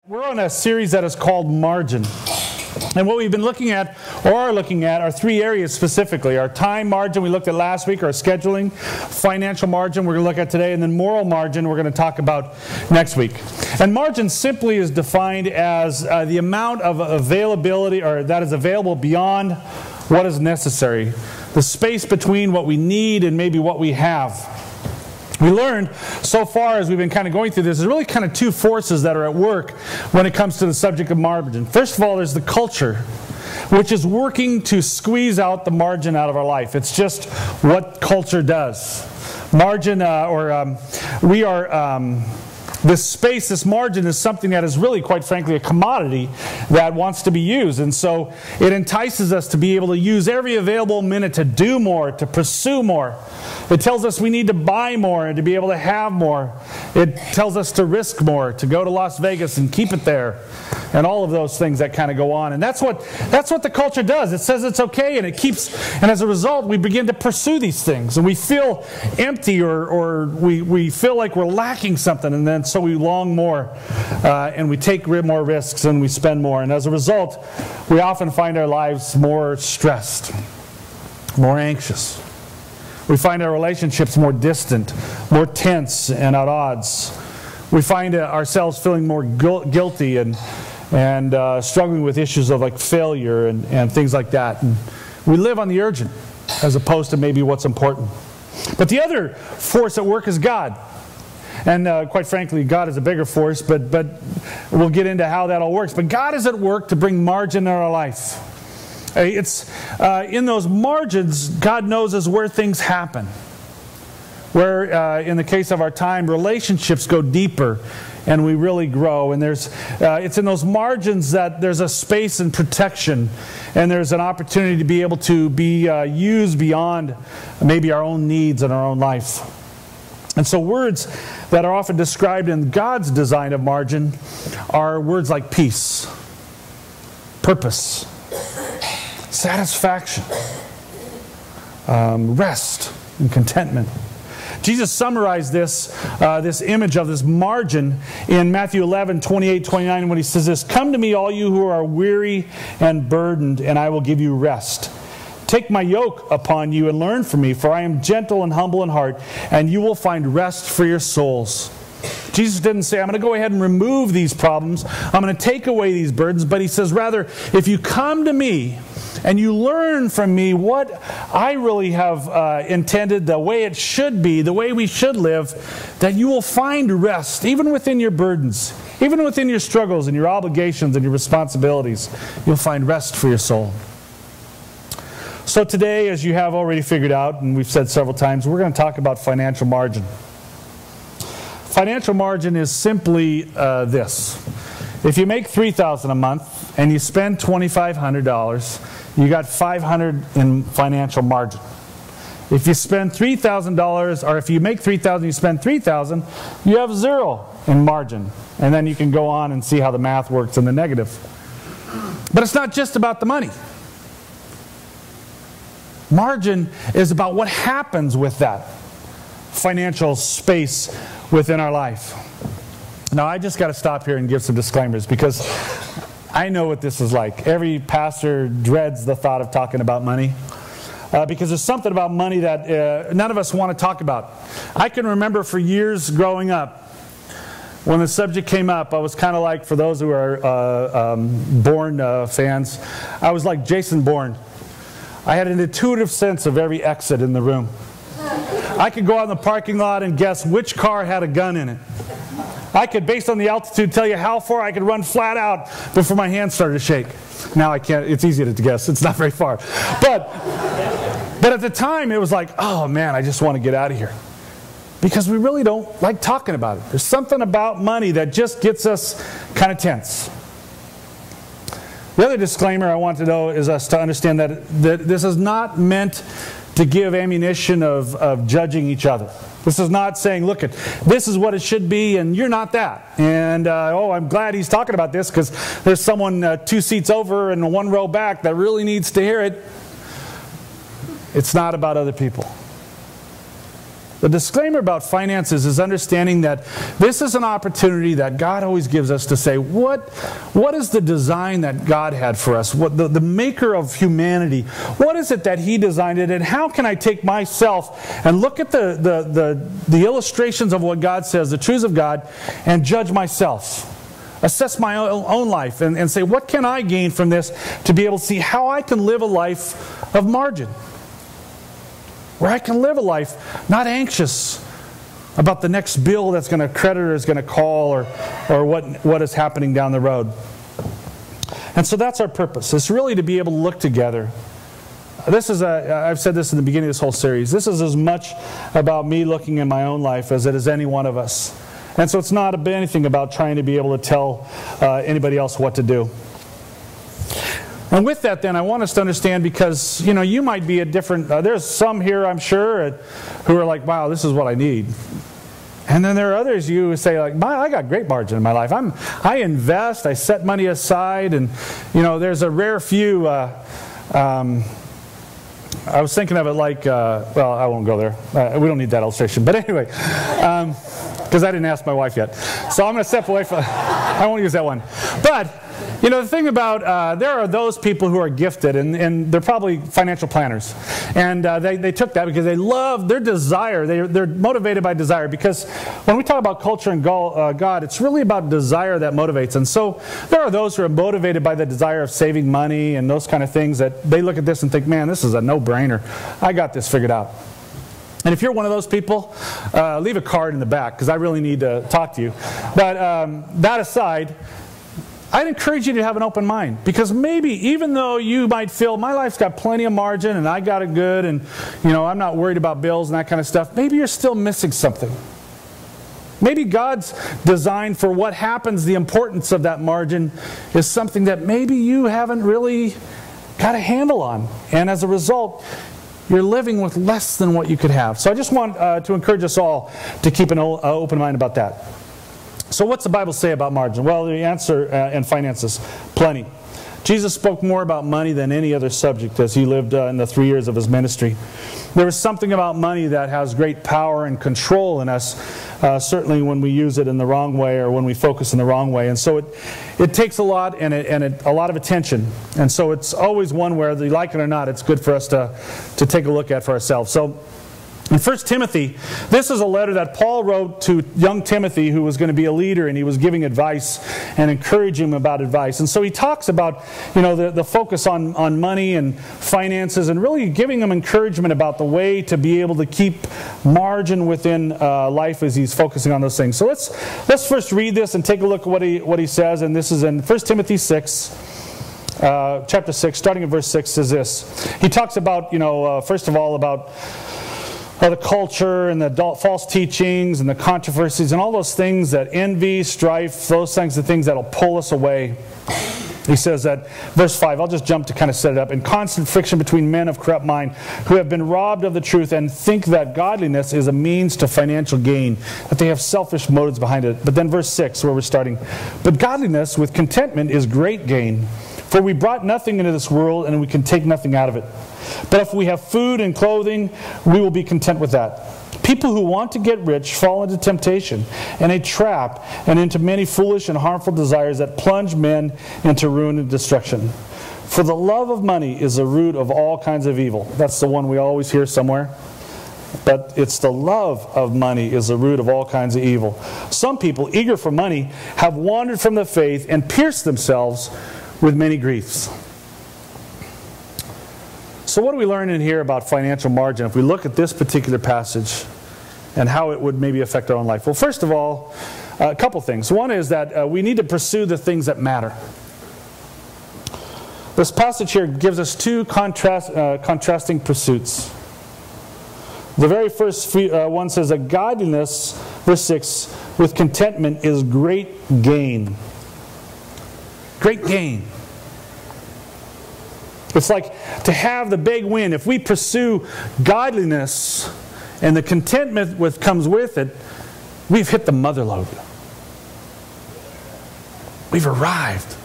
We're on a series that is called Margin. And what we've been looking at, or are looking at, are three areas specifically. Our time margin we looked at last week, our scheduling, financial margin we're going to look at today, and then moral margin we're going to talk about next week. And margin simply is defined as the amount of availability, or that is available beyond what is necessary. The space between what we need and maybe what we have. We learned so far as we've been kind of going through this, there's really kind of two forces that are at work when it comes to the subject of margin. First of all, there's the culture, which is working to squeeze out the margin out of our life. It's just what culture does. Margin, this space, this margin is something that is really, quite frankly, a commodity that wants to be used. And so it entices us to be able to use every available minute to do more, to pursue more. It tells us we need to buy more and to be able to have more. It tells us to risk more, to go to Las Vegas and keep it there. And all of those things that kind of go on. And that's what the culture does. It says it's okay, and and as a result, we begin to pursue these things. And we feel empty, or we feel like we're lacking something, and then so we long more. And we take more risks, and we spend more. And as a result, we often find our lives more stressed, more anxious. We find our relationships more distant, more tense and at odds. We find ourselves feeling more guilty and struggling with issues of like failure and things like that. And we live on the urgent as opposed to maybe what's important. But the other force at work is God. And quite frankly, God is a bigger force, but we'll get into how that all works. But God is at work to bring margin in our life. It's in those margins, God knows is where things happen. Where, in the case of our time, relationships go deeper and we really grow. And it's in those margins that there's a space and protection, and there's an opportunity to be able to be used beyond maybe our own needs and our own life. And so words that are often described in God's design of margin are words like peace, purpose, satisfaction, rest, and contentment. Jesus summarized this image of this margin in Matthew 11:28-29 when he says this, "Come to me, all you who are weary and burdened, and I will give you rest. Take my yoke upon you and learn from me, for I am gentle and humble in heart, and you will find rest for your souls." Jesus didn't say, I'm going to go ahead and remove these problems, I'm going to take away these burdens, but he says, rather, if you come to me and you learn from me what I really have intended, the way it should be, the way we should live, that you will find rest, even within your burdens, even within your struggles and your obligations and your responsibilities. You'll find rest for your soul. So today, as you have already figured out, and we've said several times, we're going to talk about financial margin. Financial margin is simply this. If you make $3,000 a month and you spend $2,500, you got $500 in financial margin. If you spend $3,000, or if you make $3,000, you spend $3,000, you have $0 in margin. And then you can go on and see how the math works in the negative. But it's not just about the money. Margin is about what happens with that financial space within our life. Now, I just got to stop here and give some disclaimers, because I know what this is like. Every pastor dreads the thought of talking about money, because there's something about money that none of us want to talk about. I can remember for years growing up, when the subject came up, I was kind of like, for those who are Bourne fans, I was like Jason Bourne. I had an intuitive sense of every exit in the room. I could go out in the parking lot and guess which car had a gun in it. I could, based on the altitude, tell you how far I could run flat out before my hands started to shake. Now I can't, it's easy to guess, it's not very far. But at the time it was like, oh man, I just want to get out of here. Because we really don't like talking about it. There's something about money that just gets us kind of tense. The other disclaimer I want to know is us to understand that this is not meant to give ammunition of judging each other. This is not saying, look, this is what it should be and you're not that. And, oh, I'm glad he's talking about this because there's someone 2 seats over and 1 row back that really needs to hear it. It's not about other people. The disclaimer about finances is understanding that this is an opportunity that God always gives us to say, what is the design that God had for us? What the maker of humanity, what is it that He designed it, and how can I take myself and look at the illustrations of what God says, the truths of God, and judge myself? Assess my own life and say, what can I gain from this to be able to see how I can live a life of margin? Where I can live a life not anxious about the next bill that's going to creditor is going to call or what is happening down the road. And so that's our purpose. It's really to be able to look together. I've said this in the beginning of this whole series. This is as much about me looking in my own life as it is any one of us. And so it's not anything about trying to be able to tell anybody else what to do. And with that, then, I want us to understand, because, you might be a different... there's some here, I'm sure, who are like, wow, this is what I need. And then there are others who say, like, I got great margin in my life. I invest, I set money aside, and, there's a rare few... I was thinking of it like... well, I won't go there. We don't need that illustration. But anyway... because I didn't ask my wife yet. So I'm going to step away from... I won't use that one. But... the thing about, there are those people who are gifted, and they're probably financial planners. And they took that because they love their desire. They're motivated by desire. Because when we talk about culture and God, it's really about desire that motivates. And so there are those who are motivated by the desire of saving money and those kind of things, that they look at this and think, man, this is a no-brainer. I got this figured out. And if you're one of those people, leave a card in the back, because I really need to talk to you. But that aside... I'd encourage you to have an open mind, because maybe even though you might feel my life's got plenty of margin and I got it good and I'm not worried about bills and that kind of stuff, maybe you're still missing something. Maybe God's design for what happens, the importance of that margin, is something that maybe you haven't really got a handle on, and as a result you're living with less than what you could have. So I just want to encourage us all to keep an open mind about that. So what's the Bible say about margin? Well, the answer in finances, plenty. Jesus spoke more about money than any other subject as He lived in the 3 years of His ministry. There is something about money that has great power and control in us, certainly when we use it in the wrong way or when we focus in the wrong way. And so it takes a lot and a lot of attention. And so it's always one where, whether you like it or not, it's good for us to take a look at for ourselves. So in 1 Timothy, this is a letter that Paul wrote to young Timothy, who was going to be a leader, and he was giving advice and encouraging him about advice. And so he talks about, the focus on money and finances, and really giving him encouragement about the way to be able to keep margin within life as he's focusing on those things. So let's first read this and take a look at what he says. And this is in 1 Timothy 6. Chapter 6, starting at verse 6, says this. He talks about, first of all, about the culture and the false teachings and the controversies and all those things that envy, strife, those kinds of things that will pull us away. He says that, verse 5, I'll just jump to kind of set it up. In constant friction between men of corrupt mind who have been robbed of the truth and think that godliness is a means to financial gain, that they have selfish motives behind it. But then verse 6, where we're starting. But godliness with contentment is great gain. For we brought nothing into this world, and we can take nothing out of it. But if we have food and clothing, we will be content with that. People who want to get rich fall into temptation and a trap, and into many foolish and harmful desires that plunge men into ruin and destruction. For the love of money is the root of all kinds of evil. That's the one we always hear somewhere. But it's the love of money is the root of all kinds of evil. Some people, eager for money, have wandered from the faith and pierced themselves with many griefs. So what do we learn in here about financial margin if we look at this particular passage and how it would maybe affect our own life? Well, first of all, a couple things. One is that we need to pursue the things that matter. This passage here gives us two contrasting pursuits. The very first one says that godliness, verse 6, with contentment is great gain. Great gain. It's like to have the big win. If we pursue godliness and the contentment that comes with it, we've hit the mother lode. We've arrived.